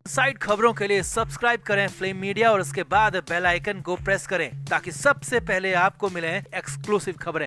Side खबरों के लिए सब्सक्राइब करें फ्लेम मीडिया और उसके बाद बेल आइकन को प्रेस करें ताकि सबसे पहले आपको मिले एक्सक्लूसिव खबरें।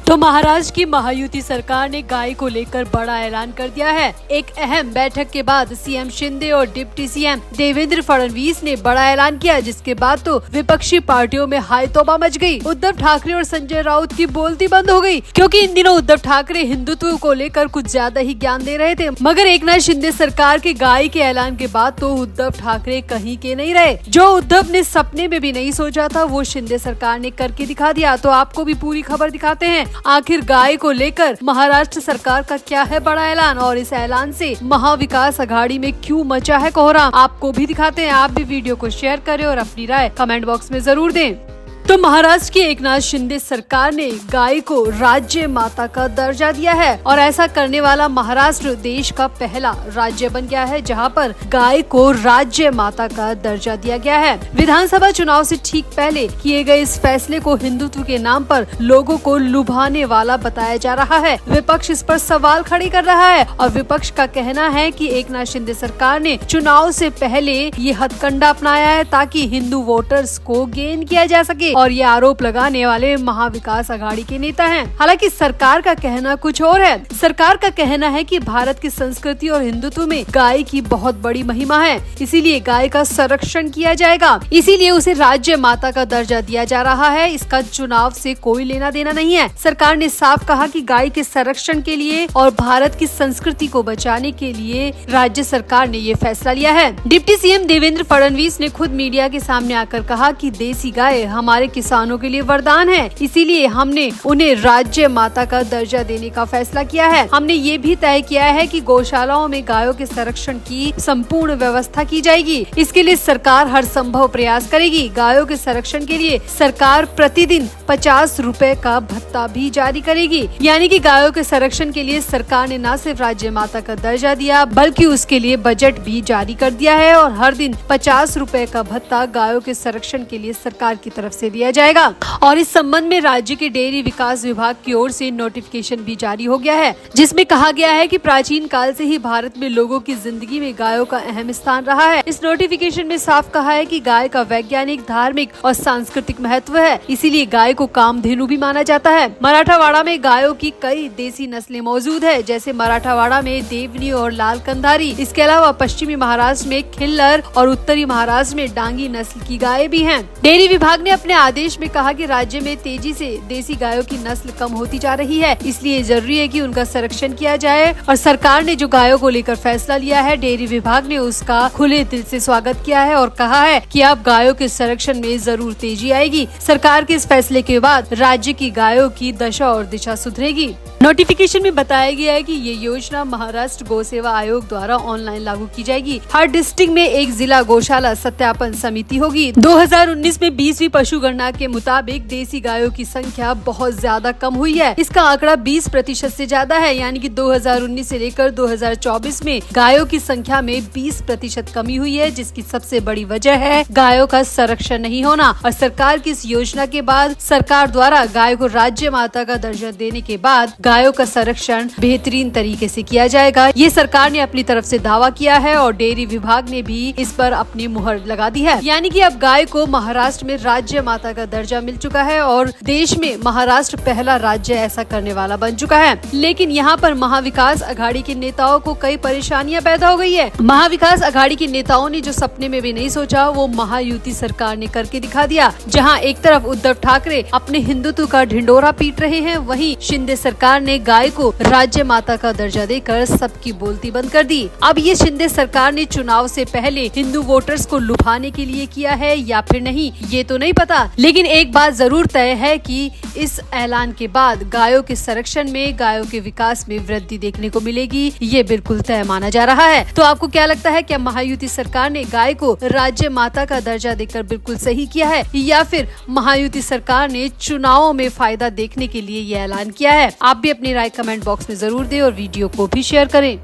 तो महाराष्ट्र की महायुति सरकार ने गाय को लेकर बड़ा ऐलान कर दिया है। एक अहम बैठक के बाद सीएम शिंदे और डिप्टी सीएम देवेंद्र फडणवीस ने बड़ा ऐलान किया, जिसके बाद तो विपक्षी पार्टियों में हाय तौबा मच गई। उद्धव ठाकरे और संजय राउत की बोलती बंद हो गई, क्योंकि इन दिनों उद्धव ठाकरे हिंदुत्व को लेकर कुछ ज्यादा ही ज्ञान दे रहे थे। मगर एकनाथ शिंदे सरकार के गाय के ऐलान के बाद तो उद्धव ठाकरे कहीं के नहीं रहे। जो उद्धव ने सपने में भी नहीं सोचा था वो शिंदे सरकार ने करके दिखा दिया। तो आपको भी पूरी खबर दिखाते हैं, आखिर गाय को लेकर महाराष्ट्र सरकार का क्या है बड़ा ऐलान और इस ऐलान से महाविकास आघाड़ी में क्यों मचा है कोहराम, आपको भी दिखाते हैं। आप भी वीडियो को शेयर करें और अपनी राय कमेंट बॉक्स में जरूर दें। तो महाराष्ट्र की एकनाथ शिंदे सरकार ने गाय को राज्य माता का दर्जा दिया है और ऐसा करने वाला महाराष्ट्र देश का पहला राज्य बन गया है जहां पर गाय को राज्य माता का दर्जा दिया गया है। विधानसभा चुनाव से ठीक पहले किए गए इस फैसले को हिंदुत्व के नाम पर लोगों को लुभाने वाला बताया जा रहा है। विपक्ष इस पर सवाल खड़े कर रहा है और विपक्ष का कहना है कि एकनाथ शिंदे सरकार ने चुनाव से पहले ये हथकंडा अपनाया है ताकि हिंदू वोटर्स को गेन किया जा सके और ये आरोप लगाने वाले महाविकास आघाड़ी के नेता हैं। हालांकि सरकार का कहना कुछ और है। सरकार का कहना है कि भारत की संस्कृति और हिंदुत्व में गाय की बहुत बड़ी महिमा है, इसीलिए गाय का संरक्षण किया जाएगा, इसीलिए उसे राज्य माता का दर्जा दिया जा रहा है। इसका चुनाव से कोई लेना देना नहीं है। सरकार ने साफ कहा कि गाय के संरक्षण के लिए और भारत की संस्कृति को बचाने के लिए राज्य सरकार ने ये फैसला लिया है। डिप्टी सीएम देवेंद्र फडणवीस ने खुद मीडिया के सामने आकर कहा कि देसी गाय हमारे किसानों के लिए वरदान है, इसीलिए हमने उन्हें राज्य माता का दर्जा देने का फैसला किया है। हमने ये भी तय किया है कि गौशालाओं में गायों के संरक्षण की संपूर्ण व्यवस्था की जाएगी। इसके लिए सरकार हर संभव प्रयास करेगी। गायों के संरक्षण के लिए सरकार प्रतिदिन 50 रुपए का भत्ता भी जारी करेगी। यानी कि गायों के संरक्षण के लिए सरकार ने न सिर्फ राज्य माता का दर्जा दिया बल्कि उसके लिए बजट भी जारी कर दिया है और हर दिन 50 रुपए का भत्ता गायों के संरक्षण के लिए सरकार की तरफ से दिया जाएगा। और इस संबंध में राज्य के डेयरी विकास विभाग की ओर से नोटिफिकेशन भी जारी हो गया है, जिसमें कहा गया है कि प्राचीन काल से ही भारत में लोगों की जिंदगी में गायों का अहम स्थान रहा है। इस नोटिफिकेशन में साफ कहा है कि गाय का वैज्ञानिक, धार्मिक और सांस्कृतिक महत्व है, इसीलिए गाय को कामधेनु भी माना जाता है। मराठावाड़ा में गायों की कई देसी नस्लें मौजूद है, जैसे मराठावाड़ा में देवनी और लाल कंधारी। इसके अलावा पश्चिमी महाराष्ट्र में खिल्लर और उत्तरी महाराष्ट्र में डांगी नस्ल की गायें भी हैं। डेयरी विभाग ने अपने आदेश में कहा कि राज्य में तेजी से देसी गायों की नस्ल कम होती जा रही है, इसलिए जरूरी है कि उनका संरक्षण किया जाए और सरकार ने जो गायों को लेकर फैसला लिया है, डेयरी विभाग ने उसका खुले दिल से स्वागत किया है और कहा है कि अब गायों के संरक्षण में जरूर तेजी आएगी। सरकार के इस फैसले के बाद राज्य की गायों की दशा और दिशा सुधरेगी। नोटिफिकेशन में बताया गया है कि ये योजना महाराष्ट्र गौ सेवा आयोग द्वारा ऑनलाइन लागू की जाएगी। हर डिस्ट्रिक्ट में एक जिला गौशाला सत्यापन समिति होगी। 2019 में 20वीं पशु गणना के मुताबिक देसी गायों की संख्या बहुत ज्यादा कम हुई है। इसका आंकड़ा 20% से ज्यादा है, यानी कि 2019 से लेकर 2024 में गायों की संख्या में 20% कमी हुई है, जिसकी सबसे बड़ी वजह है गायों का संरक्षण नहीं होना। और सरकार की इस योजना के बाद सरकार द्वारा गाय को राज्य माता का दर्जा देने के बाद गायों का संरक्षण बेहतरीन तरीके से किया जाएगा। ये सरकार ने अपनी तरफ से दावा किया है और डेयरी विभाग ने भी इस पर अपनी मुहर लगा दी है। यानी कि अब गाय को महाराष्ट्र में राज्य माता का दर्जा मिल चुका है और देश में महाराष्ट्र पहला राज्य ऐसा करने वाला बन चुका है। लेकिन यहाँ पर महाविकास आघाड़ी के नेताओं को कई परेशानियां पैदा हो गई है। महाविकास आघाड़ी के नेताओं ने जो सपने में भी नहीं सोचा वो महायुति सरकार ने करके दिखा दिया। जहाँ एक तरफ उद्धव ठाकरे अपने हिंदुत्व का ढिंडोरा पीट रहे हैं, वहीं शिंदे सरकार ने गाय को राज्य माता का दर्जा देकर सबकी बोलती बंद कर दी। अब ये शिंदे सरकार ने चुनाव से पहले हिंदू वोटर्स को लुभाने के लिए किया है या फिर नहीं, ये तो नहीं पता। लेकिन एक बात जरूर तय है कि इस ऐलान के बाद गायों के संरक्षण में, गायों के विकास में वृद्धि देखने को मिलेगी, ये बिल्कुल तय माना जा रहा है। तो आपको क्या लगता है, क्या महायुति सरकार ने गाय को राज्य माता का दर्जा देकर बिल्कुल सही किया है या फिर महायुति सरकार ने चुनावों में फायदा देखने के लिए ये ऐलान किया है? आप भी अपनी राय कमेंट बॉक्स में जरूर दें और वीडियो को भी शेयर करें।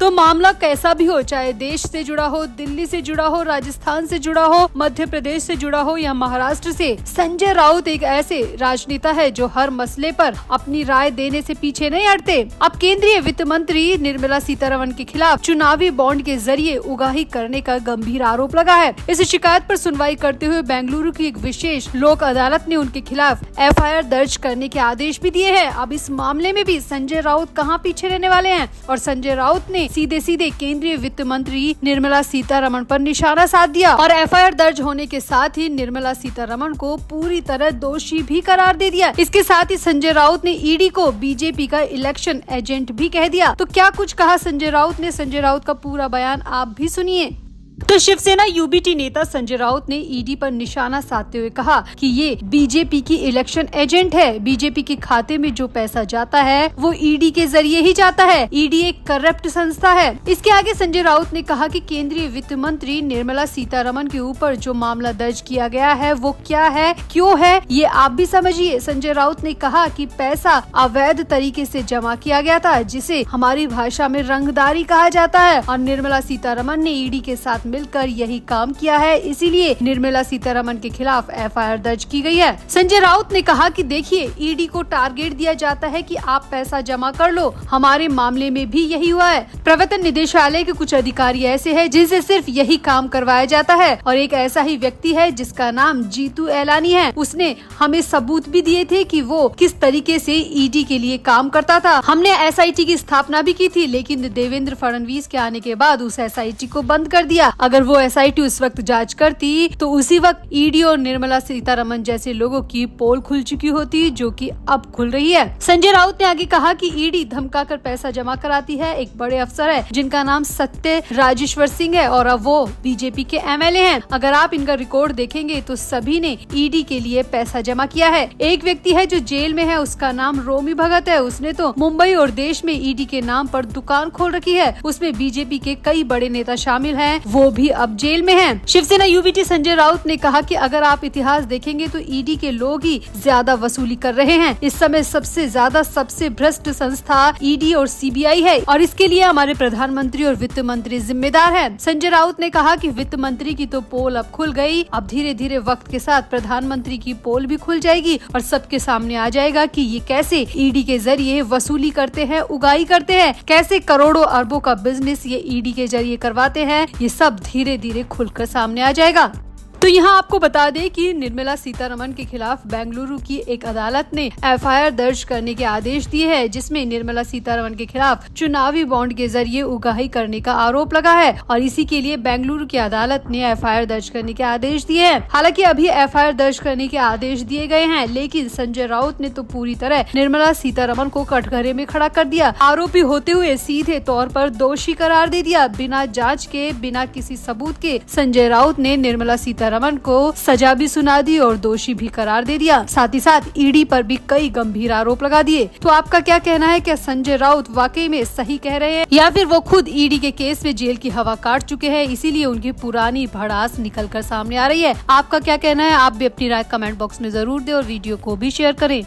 तो मामला कैसा भी हो, चाहे देश से जुड़ा हो, दिल्ली से जुड़ा हो, राजस्थान से जुड़ा हो, मध्य प्रदेश से जुड़ा हो या महाराष्ट्र से, संजय राउत एक ऐसे राजनेता है जो हर मसले पर अपनी राय देने से पीछे नहीं हटते। अब केंद्रीय वित्त मंत्री निर्मला सीतारमण के खिलाफ चुनावी बॉन्ड के जरिए उगाही करने का गंभीर आरोप लगा है। इस शिकायत पर सुनवाई करते हुए बेंगलुरु की एक विशेष लोक अदालत ने उनके खिलाफ FIR दर्ज करने के आदेश भी दिए हैं। अब इस मामले में भी संजय राउत कहां पीछे रहने वाले हैं और संजय राउत ने सीधे सीधे केंद्रीय वित्त मंत्री निर्मला सीतारमण पर निशाना साध दिया और FIR दर्ज होने के साथ ही निर्मला सीतारमण को पूरी तरह दोषी भी करार दे दिया। इसके साथ ही संजय राउत ने ED को BJP का इलेक्शन एजेंट भी कह दिया। तो क्या कुछ कहा संजय राउत ने, संजय राउत का पूरा बयान आप भी सुनिए। तो शिवसेना UBT नेता संजय राउत ने ED पर निशाना साधते हुए कहा कि ये BJP की इलेक्शन एजेंट है। BJP के खाते में जो पैसा जाता है वो ED के जरिए ही जाता है। ED एक करप्ट संस्था है। इसके आगे संजय राउत ने कहा कि केंद्रीय वित्त मंत्री निर्मला सीतारमण के ऊपर जो मामला दर्ज किया गया है वो क्या है, क्यों है, ये आप भी समझिए। संजय राउत ने कहा कि पैसा अवैध तरीके से जमा किया गया था, जिसे हमारी भाषा में रंगदारी कहा जाता है और निर्मला सीतारमण ने ED के साथ मिलकर यही काम किया है, इसीलिए निर्मला सीतारमण के खिलाफ FIR दर्ज की गई है। संजय राउत ने कहा कि देखिए, ED को टारगेट दिया जाता है कि आप पैसा जमा कर लो। हमारे मामले में भी यही हुआ है। प्रवर्तन निदेशालय के कुछ अधिकारी ऐसे हैं जिनसे सिर्फ यही काम करवाया जाता है और एक ऐसा ही व्यक्ति है जिसका नाम जीतू एलानी है। उसने हमें सबूत भी दिए थे कि वो किस तरीके से ED के लिए काम करता था। हमने SIT की स्थापना भी की थी, लेकिन देवेंद्र फडणवीस के आने के बाद उस SIT को बंद कर दिया। अगर वो SIT उस वक्त जांच करती तो उसी वक्त ED और निर्मला सीतारमण जैसे लोगों की पोल खुल चुकी होती, जो कि अब खुल रही है। संजय राउत ने आगे कहा कि ED धमकाकर पैसा जमा कराती है। एक बड़े अफसर है जिनका नाम सत्य राजेश्वर सिंह है और अब वो BJP के MLA हैं। अगर आप इनका रिकॉर्ड देखेंगे तो सभी ने ED के लिए पैसा जमा किया है। एक व्यक्ति है जो जेल में है, उसका नाम रोमी भगत है। उसने तो मुंबई और देश में ED के नाम पर दुकान खोल रखी है। उसमें BJP के कई बड़े नेता शामिल हैं, वो भी अब जेल में हैं। शिवसेना UBT संजय राउत ने कहा कि अगर आप इतिहास देखेंगे तो ED के लोग ही ज्यादा वसूली कर रहे हैं। इस समय सबसे ज्यादा सबसे भ्रष्ट संस्था ED और CBI है और इसके लिए हमारे प्रधानमंत्री और वित्त मंत्री जिम्मेदार हैं। संजय राउत ने कहा कि वित्त मंत्री की तो पोल अब खुल गई, अब धीरे धीरे वक्त के साथ प्रधानमंत्री की पोल भी खुल जाएगी और सबके सामने आ जाएगा कि ये कैसे ED के जरिए वसूली करते हैं, उगाही करते हैं, कैसे करोड़ों अरबों का बिजनेस ये ED के जरिए करवाते हैं। ये सब धीरे धीरे खुलकर सामने आ जाएगा। तो यहाँ आपको बता दें कि निर्मला सीतारमण के खिलाफ बेंगलुरु की एक अदालत ने FIR दर्ज करने के आदेश दिए हैं, जिसमें निर्मला सीतारमण के खिलाफ चुनावी बॉन्ड के जरिए उगाही करने का आरोप लगा है और इसी के लिए बेंगलुरु की अदालत ने FIR दर्ज करने के आदेश दिए हैं। हालांकि अभी FIR दर्ज करने के आदेश दिए गए हैं, लेकिन संजय राउत ने तो पूरी तरह निर्मला सीतारमण को कटघरे में खड़ा कर दिया। आरोपी होते हुए सीधे तौर पर दोषी करार दे दिया। बिना जाँच के, बिना किसी सबूत के संजय राउत ने निर्मला सीतारमण को सजा भी सुना दी और दोषी भी करार दे दिया। साथ ही साथ ED पर भी कई गंभीर आरोप लगा दिए। तो आपका क्या कहना है? क्या संजय राउत वाकई में सही कह रहे हैं या फिर वो खुद ED के केस में जेल की हवा काट चुके हैं, इसीलिए उनकी पुरानी भड़ास निकल कर सामने आ रही है? आपका क्या कहना है? आप भी अपनी राय कमेंट बॉक्स में जरूर दें और वीडियो को भी शेयर करें।